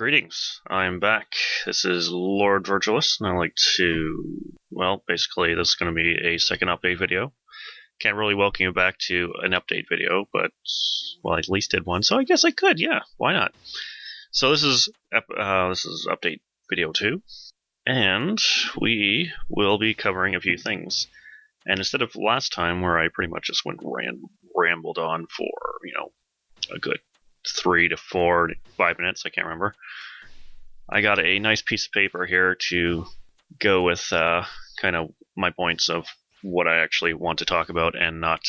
Greetings, I'm back. This is Lord Virgilus, and I'd like to, well, basically this is going to be a second update video. Can't really welcome you back to an update video, but, well, I at least did one, so I guess I could, yeah, why not? So this is update video 2, and we will be covering a few things. And instead of last time where I pretty much just rambled on for, a good 3 to 4 to 5 minutes, I can't remember. I got a nice piece of paper here to go with kind of my points of what I actually want to talk about and not,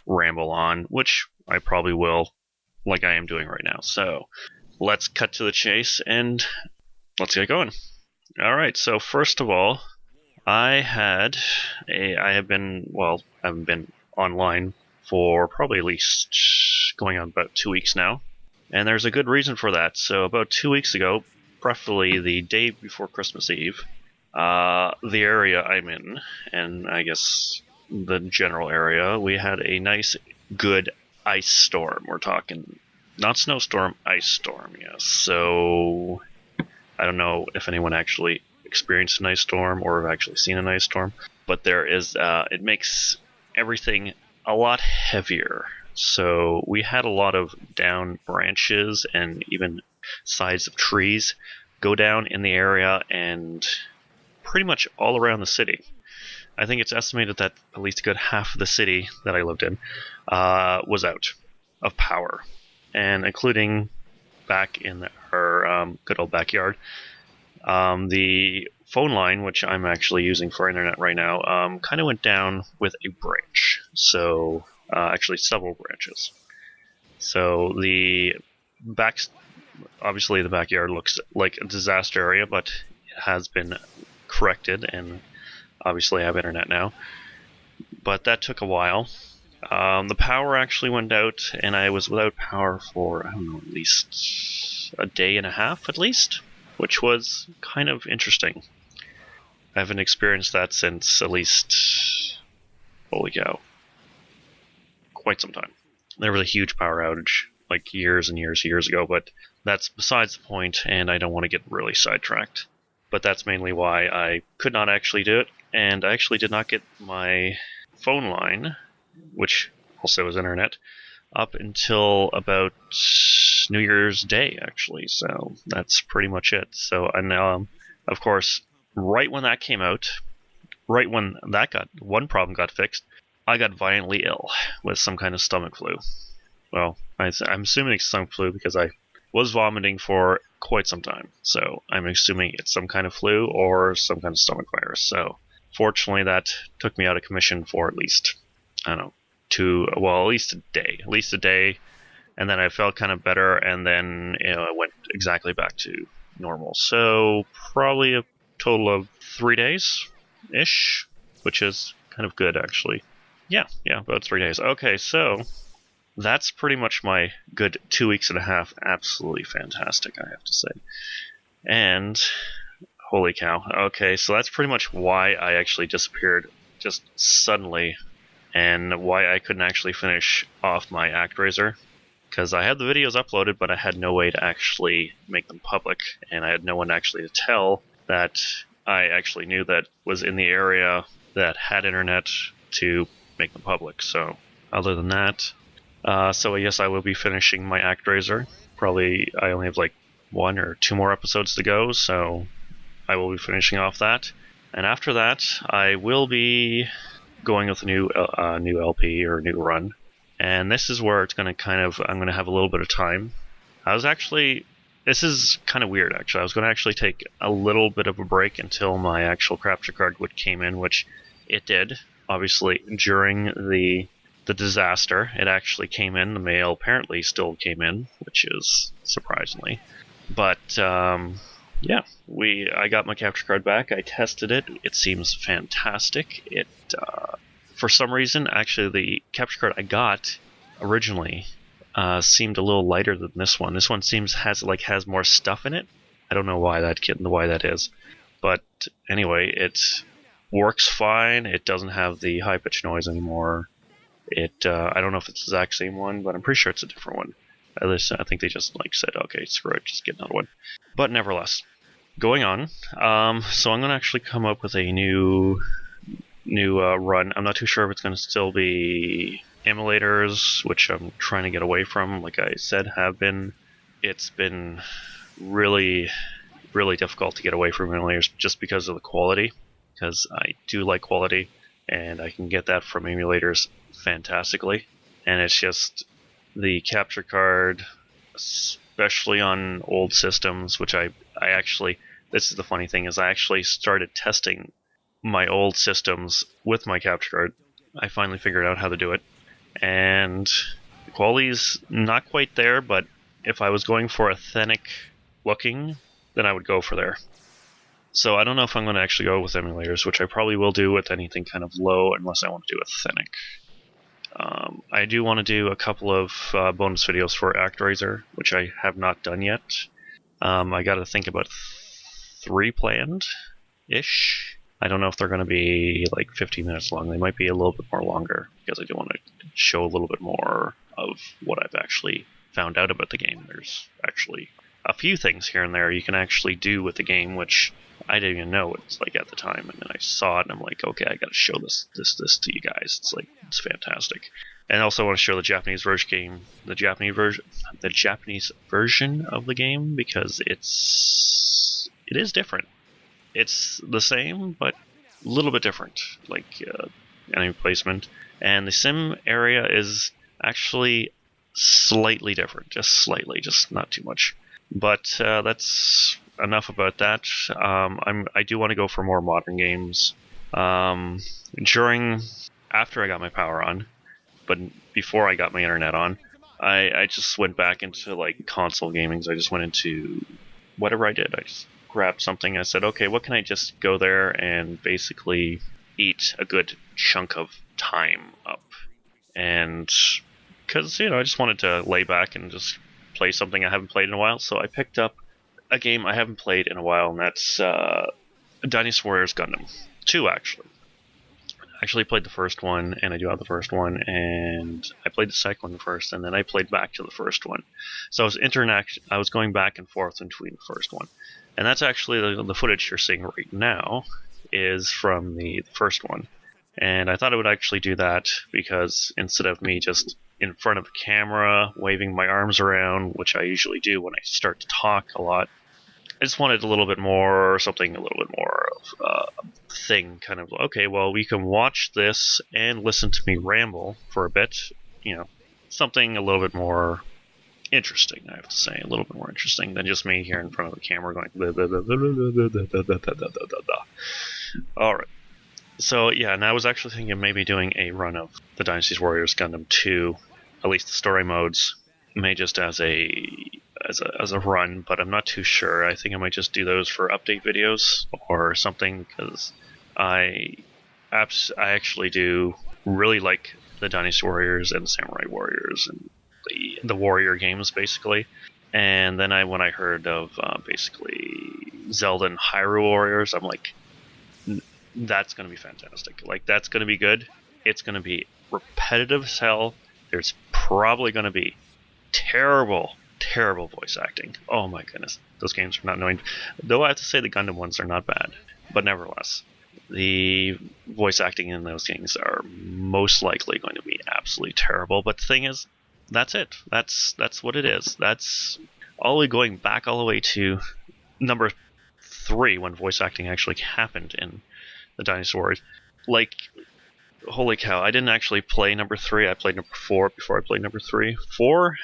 ramble on, which I probably will, like I am doing right now. So let's cut to the chase and let's get going. Alright, so first of all, I haven't been online for probably at least going on about 2 weeks now. And there's a good reason for that. So about 2 weeks ago, preferably the day before Christmas Eve, the area I'm in, and I guess the general area, we had a nice, good ice storm. We're talking not snowstorm, ice storm, yes. So I don't know if anyone actually experienced an ice storm or have actually seen an ice storm, but there is, it makes everything a lot heavier. So we had a lot of down branches and even sides of trees go down in the area and pretty much all around the city. I think it's estimated that at least a good half of the city that I lived in was out of power, and including back in our good old backyard. The phone line, which I'm actually using for internet right now, kind of went down with a branch. So actually several branches. So obviously the backyard looks like a disaster area, but it has been corrected, and obviously I have internet now. But that took a while. The power actually went out, and I was without power for, at least a day and a half at least, which was kind of interesting. I haven't experienced that since at least, holy cow, quite some time. There was a huge power outage, like years and years ago, but that's besides the point, and I don't want to get really sidetracked. But that's mainly why I could not actually do it, and I actually did not get my phone line, which also was internet, up until about New Year's Day, actually, so that's pretty much it. So, and of course, right when that came out, right when one problem got fixed, I got violently ill with some kind of stomach flu. Well, I'm assuming it's stomach flu because I was vomiting for quite some time, so I'm assuming it's some kind of flu or some kind of stomach virus. So, fortunately, that took me out of commission for at least, at least a day. And then I felt kind of better, and then I went exactly back to normal. So probably a total of 3 days-ish, which is kind of good, actually. Yeah, about 3 days. Okay, so that's pretty much my good 2 weeks and a half. Absolutely fantastic, I have to say. And holy cow. Okay, so that's pretty much why I actually disappeared just suddenly, and why I couldn't actually finish off my ActRaiser. Because I had the videos uploaded, but I had no way to actually make them public, and I had no one actually to tell that I actually knew that was in the area that had internet to make them public. So, other than that, so yes, I will be finishing my ActRaiser. Probably I only have like 1 or 2 more episodes to go, so I will be finishing off that. And after that, I will be going with a new LP or new run. And this is where it's going to I'm going to have a little bit of time. This is kind of weird, actually. I was going to actually take a little bit of a break until my actual capture card came in, which it did. Obviously, during the disaster, it actually came in. The mail apparently still came in, which is surprisingly. But, yeah, I got my capture card back. I tested it. It seems fantastic. For some reason, actually, the capture card I got originally seemed a little lighter than this one. This one has more stuff in it. I don't know why that is, but anyway, it works fine. It doesn't have the high pitch noise anymore. I don't know if it's the exact same one, but I'm pretty sure it's a different one. At least I think they just like said, okay, screw it, just get another one. But nevertheless, going on. So I'm gonna actually come up with a new run. I'm not too sure if it's gonna still be emulators, which I'm trying to get away from. Like I said, it's been really, really difficult to get away from emulators just because of the quality. Because I do like quality, and I can get that from emulators fantastically. And it's just the capture card, especially on old systems, which I actually, this is the funny thing, is I actually started testing my old systems with my capture card. I finally figured out how to do it, and the quality's not quite there, but if I was going for authentic looking, then I would go for there. So I don't know if I'm going to actually go with emulators, which I probably will do with anything kind of low, unless I want to do authentic. I do want to do a couple of bonus videos for ActRaiser, which I have not done yet. I got to think about 3 planned-ish. I don't know if they're going to be like 15 minutes long. They might be a little bit more longer, because I do want to show a little bit more of what I've actually found out about the game. There's actually a few things here and there you can actually do with the game, which I didn't even know it's like at the time, and then I saw it and I'm like, okay, I gotta show this to you guys. It's fantastic. And I also want to show the Japanese version of the game, because it is different. It's the same, but a little bit different, like enemy placement, and the sim area is actually slightly different, just slightly, just not too much. But that's enough about that. I do want to go for more modern games. After I got my power on, but before I got my internet on, I just went back into like console gaming. So I just went into whatever I did. I just grabbed something. I said, okay, what can I just go there and basically eat a good chunk of time up? And because I just wanted to lay back and just play something I haven't played in a while, so I picked up a game I haven't played in a while, and that's Dynasty Warriors Gundam 2, actually. I actually played the first one, and I do have the first one, and I played the second one first, and then I played back to the first one. So I was going back and forth between the first one. And that's actually the footage you're seeing right now is from the first one. And I thought I would actually do that because instead of me just in front of the camera waving my arms around, which I usually do when I start to talk a lot, I just wanted a little bit more, something a little bit more of a thing, kind of, okay, well, we can watch this and listen to me ramble for a bit, something a little bit more interesting, I have to say, a little bit more interesting than just me here in front of the camera going blah, blah, blah, blah, blah, blah, blah, blah, blah, blah, blah. All right. So yeah, and I was actually thinking of maybe doing a run of the Dynasty Warriors Gundam 2, at least the story modes, may just as a run, but I'm not too sure. I think I might just do those for update videos or something, because I actually do really like the Dynasty Warriors and the Samurai Warriors and the Warrior games, basically. And then when I heard of basically Zelda and Hyrule Warriors, I'm like, that's going to be fantastic. Like, that's going to be good. It's going to be repetitive as hell. There's probably going to be terrible voice acting. Oh my goodness. Those games are not annoying. Though I have to say the Gundam ones are not bad. But nevertheless, the voice acting in those games are most likely going to be absolutely terrible. But the thing is, that's it. That's what it is. That's all the way going back all the way to number 3 when voice acting actually happened in the Dynasty Warriors. Like, holy cow, I didn't actually play number 3. I played number 4 before I played number 3. 4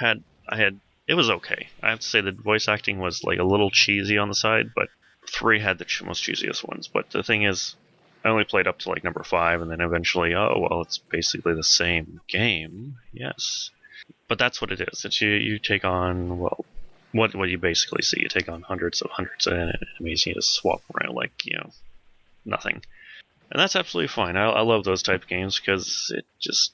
it was okay. I have to say the voice acting was like a little cheesy on the side, but 3 had the most cheesiest ones. But the thing is, I only played up to like number 5, and then eventually, oh well, it's basically the same game. Yes, but that's what it is. It's you take on, well, what you basically see. You take on hundreds of enemies. You just swap around like nothing. And that's absolutely fine. I love those type of games because it just,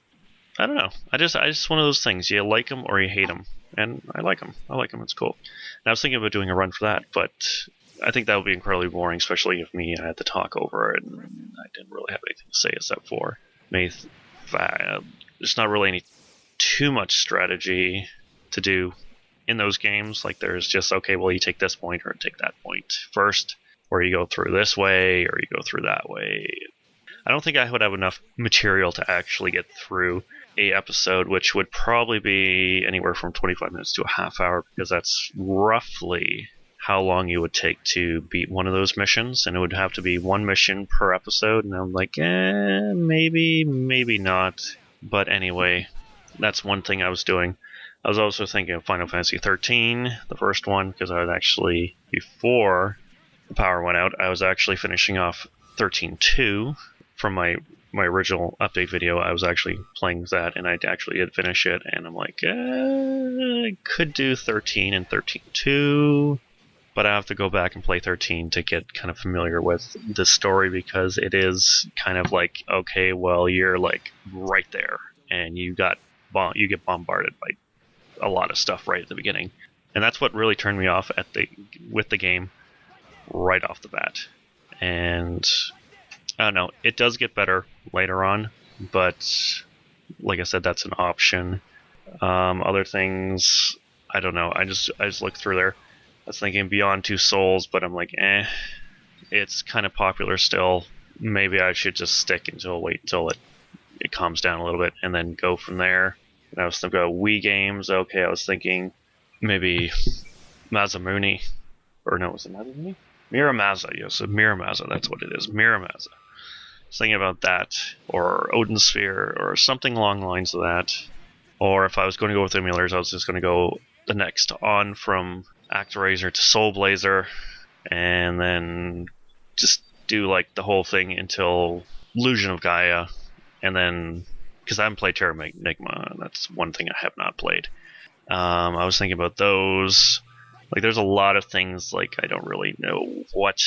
I don't know. I just one of those things. You like them or you hate them, and I like them. It's cool. And I was thinking about doing a run for that, but I think that would be incredibly boring, especially if I had to talk over it, and I didn't really have anything to say except for there's not really too much strategy to do in those games. Like there's just, okay, well, you take this point or take that point first, or you go through this way or you go through that way. I don't think I would have enough material to actually get through a episode, which would probably be anywhere from 25 minutes to a half hour, because that's roughly how long you would take to beat one of those missions, and it would have to be one mission per episode, and I'm like, maybe not. But anyway, that's one thing I was doing. I was also thinking of Final Fantasy 13, the first one, because I was actually, before the power went out, I was actually finishing off 13.2 from my original update video. I was actually playing that, and I actually did finish it, and I'm like, I could do 13 and 13.2, but I have to go back and play 13 to get kind of familiar with the story, because it is kind of like, okay, well, you're like right there, and you get bombarded by a lot of stuff right at the beginning, and that's what really turned me off with the game right off the bat. And I don't know, it does get better later on, but like I said, that's an option. Other things, I don't know. I just looked through there. I was thinking Beyond Two Souls, but I'm like, it's kind of popular still. Maybe I should just wait until it calms down a little bit and then go from there. And I was thinking about Wii games. Okay, I was thinking maybe Mazamune. Or no, was it Mazamune? Miramaza, yes, Miramaza, that's what it is. Miramaza. I was thinking about that, or Odin Sphere, or something along the lines of that. Or if I was going to go with emulators, I was just going to go the next on from ActRaiser to Soul Blazer, and then just do like the whole thing until Illusion of Gaia, and then, because I haven't played Terra Enigma, that's one thing I have not played. I was thinking about those. Like, there's a lot of things, like, I don't really know what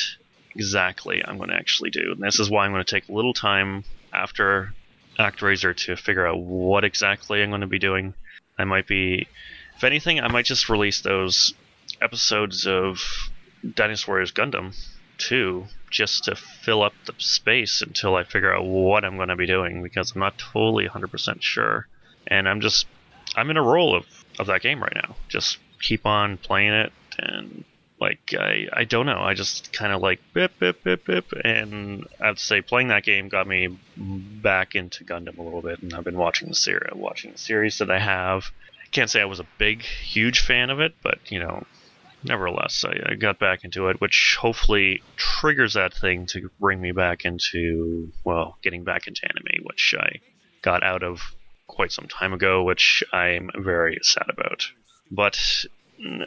exactly I'm going to actually do. And this is why I'm going to take a little time after ActRaiser to figure out what exactly I'm going to be doing. I might be, if anything, I might just release those episodes of Dynasty Warriors Gundam 2 just to fill up the space until I figure out what I'm going to be doing, because I'm not totally 100% sure. And I'm in a role of that game right now. Just keep on playing it, and like I don't know, I just kind of like bip, and I have to say, playing that game got me back into Gundam a little bit, and I've been watching the series that I have. I can't say I was a huge fan of it, but nevertheless, I got back into it, which hopefully triggers that thing to bring me back into, well, getting back into anime, which I got out of quite some time ago, which I'm very sad about. But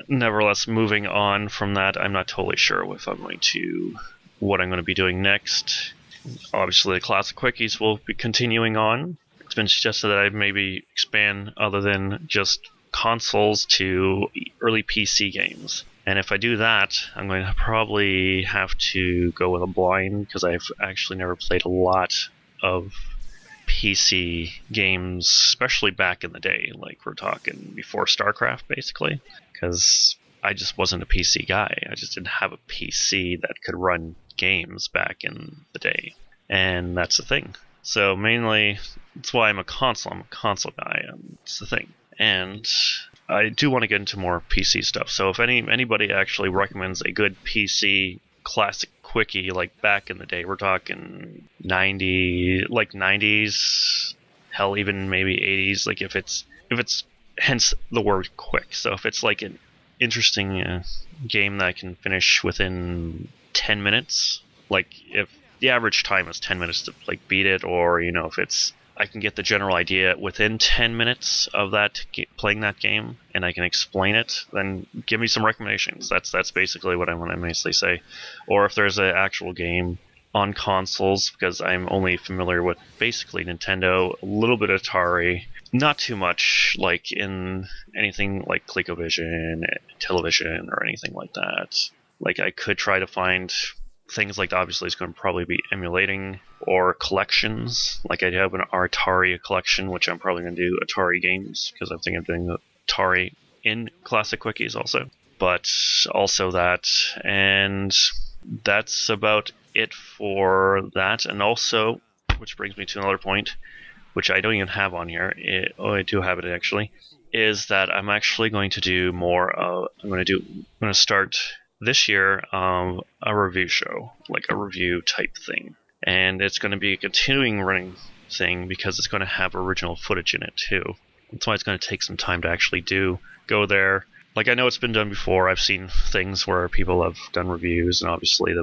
nevertheless, moving on from that, I'm not totally sure what I'm going to be doing next. Obviously, the classic quickies will be continuing on. It's been suggested that I maybe expand other than just consoles to early PC games. And if I do that, I'm going to probably have to go with a blind, because I've actually never played a lot of PC games, especially back in the day, like we're talking before StarCraft, basically, because I just wasn't a PC guy. I just didn't have a PC that could run games back in the day, and that's the thing. So mainly, that's why I'm a console guy, and it's the thing. And I do want to get into more PC stuff, so if anybody actually recommends a good PC classic quickie, like back in the day, we're talking 90s, hell, even maybe 80s, like if it's hence the word quick. So if it's like an interesting game that I can finish within 10 minutes, like if the average time is 10 minutes to like beat it, or if it's, I can get the general idea within 10 minutes of that playing that game, and I can explain it, then give me some recommendations. That's basically what I want to mostly say. Or if there's an actual game on consoles, because I'm only familiar with basically Nintendo, a little bit of Atari, not too much like in anything like ColecoVision, television, or anything like that. Like, I could try to find things like, obviously it's going to probably be emulating, or collections. Like, I have an Atari collection, which I'm probably going to do Atari games, because I think I'm doing the Atari in classic quickies also. But also that, and that's about it for that. And also, which brings me to another point, which I don't even have on here. I do have it actually. is that I'm actually going to do more. I'm going to start this year a review show, like a review type thing, and it's going to be a continuing running thing because it's going to have original footage in it too. That's why it's going to take some time to actually go there. Like, I know it's been done before. I've seen things where people have done reviews, and obviously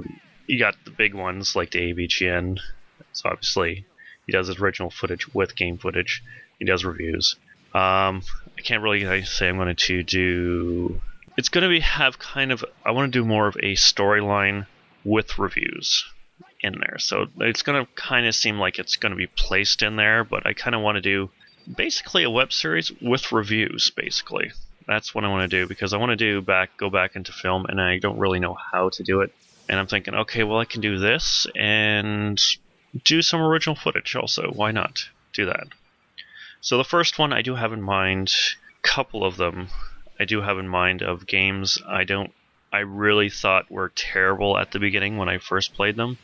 you got the big ones like the AVGN. So obviously he does his original footage with game footage. He does reviews. I can't really say I'm going to do. It's going to have kind of. I want to do more of a storyline with reviews in there. So it's going to kind of seem like it's going to be placed in there, but I kind of want to do basically a web series with reviews. Basically, that's what I want to do because I want to go back into film, and I don't really know how to do it. And I'm thinking, okay, well, I can do this and do some original footage also. Why not do that? So the first one I do have in mind, couple of them I do have in mind of games I really thought were terrible at the beginning when I first played them,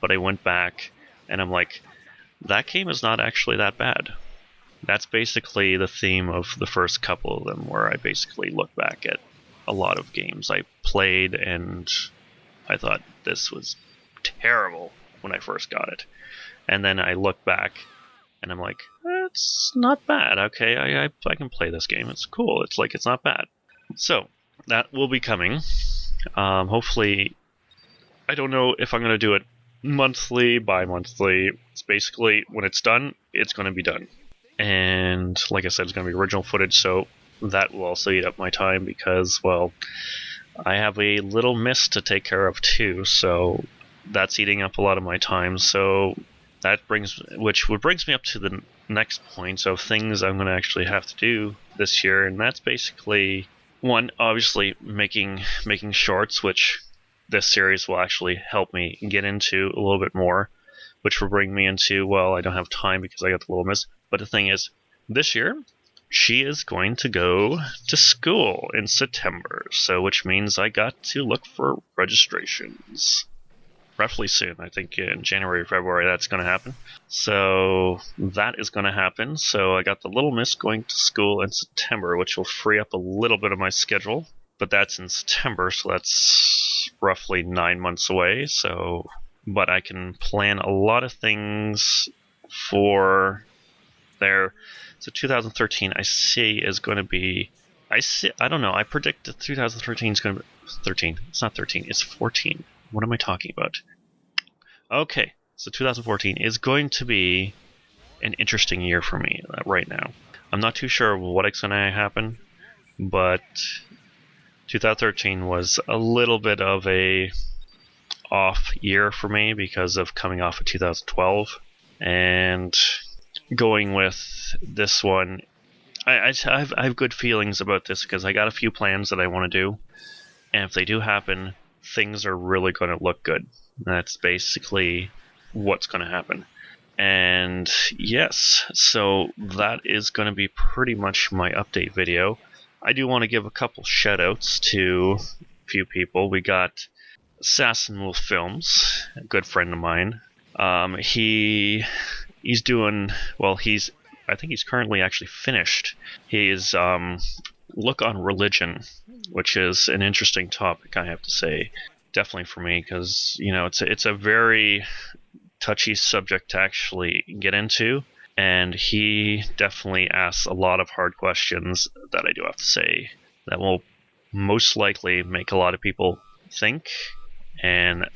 but I went back and I'm like, that game is not actually that bad. That's basically the theme of the first couple of them, where I basically look back at a lot of games I played and I thought this was terrible when I first got it. And then I look back and I'm like, it's not bad. Okay, I can play this game. It's cool. It's not bad. So that will be coming. Hopefully, I don't know if I'm going to do it monthly, bi-monthly. It's basically, when it's done, it's going to be done. And like I said, it's going to be original footage, so that will also eat up my time because, well, I have a little miss to take care of too, so that's eating up a lot of my time. So that brings me up to the next point of things I'm going to actually have to do this year, and that's basically one, obviously making shorts, which this series will actually help me get into a little bit more, which will bring me into, well, I don't have time because I got the Little Miss, but the thing is, this year she is going to go to school in September, so which means I got to look for registrations. Roughly soon, I think in January or February that's going to happen. So that is going to happen. So I got the Little Miss going to school in September, which will free up a little bit of my schedule. But that's in September, so that's roughly 9 months away. So, but I can plan a lot of things for there. So 2013, I see, is going to be. I don't know. I predict that 2013 is going to be 13. It's not 13. It's 14. What am I talking about? Okay, so 2014 is going to be an interesting year for me right now. I'm not too sure what's going to happen, but 2013 was a little bit of a off year for me because of coming off of 2012 and going with this one. I have good feelings about this because I got a few plans that I want to do, and if they do happen, things are really going to look good. That's basically what's going to happen. And yes, so that is going to be pretty much my update video. I do want to give a couple shout outs to a few people. We got Assassin Wolf Films, a good friend of mine. He's doing, well, I think he's currently actually finished his look on religion, which is an interesting topic, I have to say. Definitely for me, because it's a very touchy subject to actually get into, and he definitely asks a lot of hard questions that I do have to say that will most likely make a lot of people think, and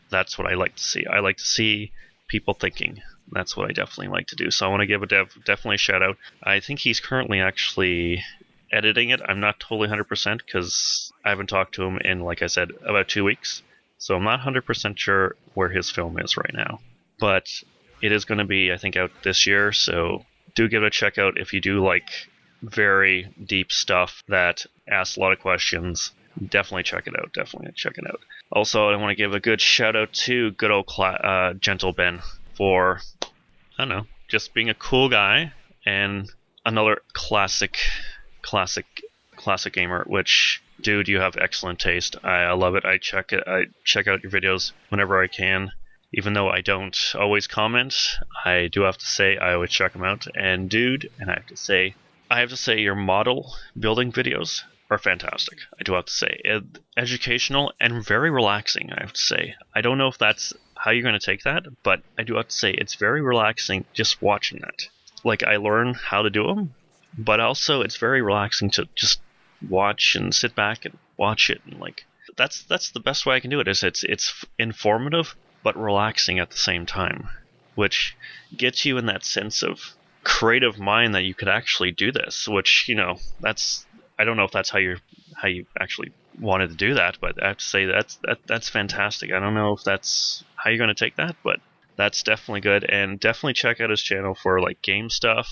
that's what I like to see. I like to see people thinking. That's what I definitely like to do. So I want to give definitely a shout out. I think he's currently actually editing it. I'm not totally 100% because I haven't talked to him in, like I said, about 2 weeks. So I'm not 100% sure where his film is right now. But it is going to be, I think, out this year. So do give it a check out if you do like very deep stuff that asks a lot of questions. Definitely check it out. Definitely check it out. Also, I want to give a good shout out to good old Gentle Ben for, I don't know, just being a cool guy and another classic gamer, which, dude, you have excellent taste. I love it. I check out your videos whenever I can, even though I don't always comment. I do have to say I always check them out, and dude, and I have to say I have to say your model building videos are fantastic. I do have to say, educational and very relaxing. I have to say, I don't know if that's how you're going to take that, but I do have to say it's very relaxing just watching that. Like, I learn how to do them, but also it's very relaxing to just watch and sit back and watch it, and like that's the best way I can do it. Is it's informative but relaxing at the same time, which gets you in that sense of creative mind that you could actually do this. Which, you know, that's, I don't know if that's how you actually wanted to do that, but I have to say that's fantastic. I don't know if that's how you're going to take that, but that's definitely good. And definitely check out his channel for like game stuff,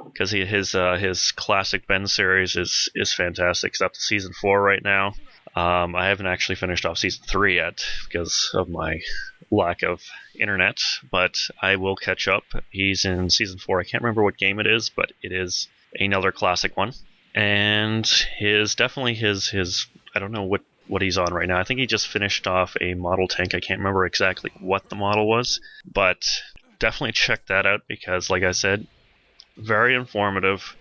because his classic Ben series is fantastic. It's up to season 4 right now. I haven't actually finished off season 3 yet because of my lack of internet, but I will catch up. He's in season 4. I can't remember what game it is, but it is another classic one. And his I don't know what he's on right now. I think he just finished off a model tank. I can't remember exactly what the model was, but definitely check that out because, like I said, very informative.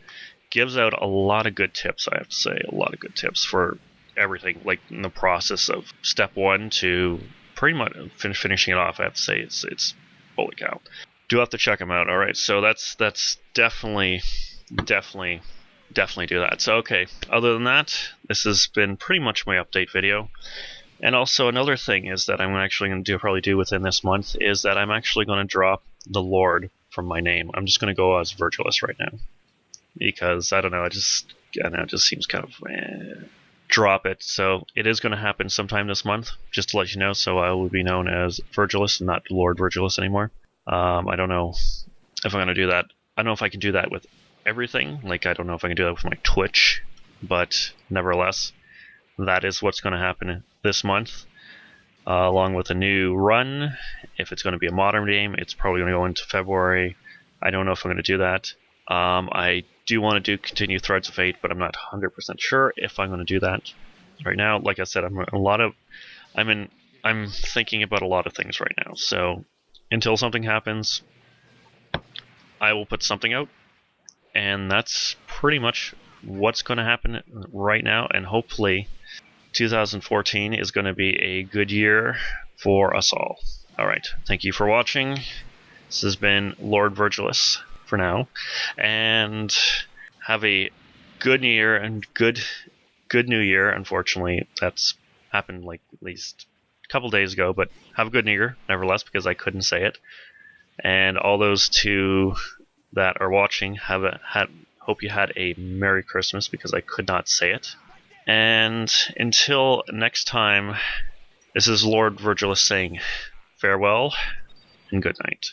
Gives out a lot of good tips, I have to say. A lot of good tips for everything, like in the process of step 1 to pretty much finishing it off. I have to say, it's holy cow. Do have to check him out. All right, so that's definitely do that. So, okay, other than that, this has been pretty much my update video. And also another thing is that I'm actually going to probably do within this month is that I'm actually going to drop the Lord from my name. I'm just going to go as Virgilus right now because I don't know. It just seems kind of drop it. So it is going to happen sometime this month, just to let you know. So I will be known as Virgilus and not Lord Virgilus anymore. I don't know if I'm going to do that. I don't know if I can do that with everything. Like, I don't know if I can do that with my Twitch, but nevertheless, that is what's going to happen this month, along with a new run. If it's going to be a modern game, it's probably going to go into February. I don't know if I'm going to do that. I do want to continue Threads of Fate, but I'm not 100% sure if I'm going to do that right now. Like I said, I'm thinking about a lot of things right now. So until something happens, I will put something out. And that's pretty much what's going to happen right now. And hopefully 2014 is going to be a good year for us all. All right. Thank you for watching. This has been Lord Virgilus for now. And have a good new year and good new year. Unfortunately, that's happened like at least a couple days ago. But have a good new year, nevertheless, because I couldn't say it. And all those two that are watching, hope you had a Merry Christmas because I could not say it. And until next time, this is Lord Virgilus saying farewell and good night.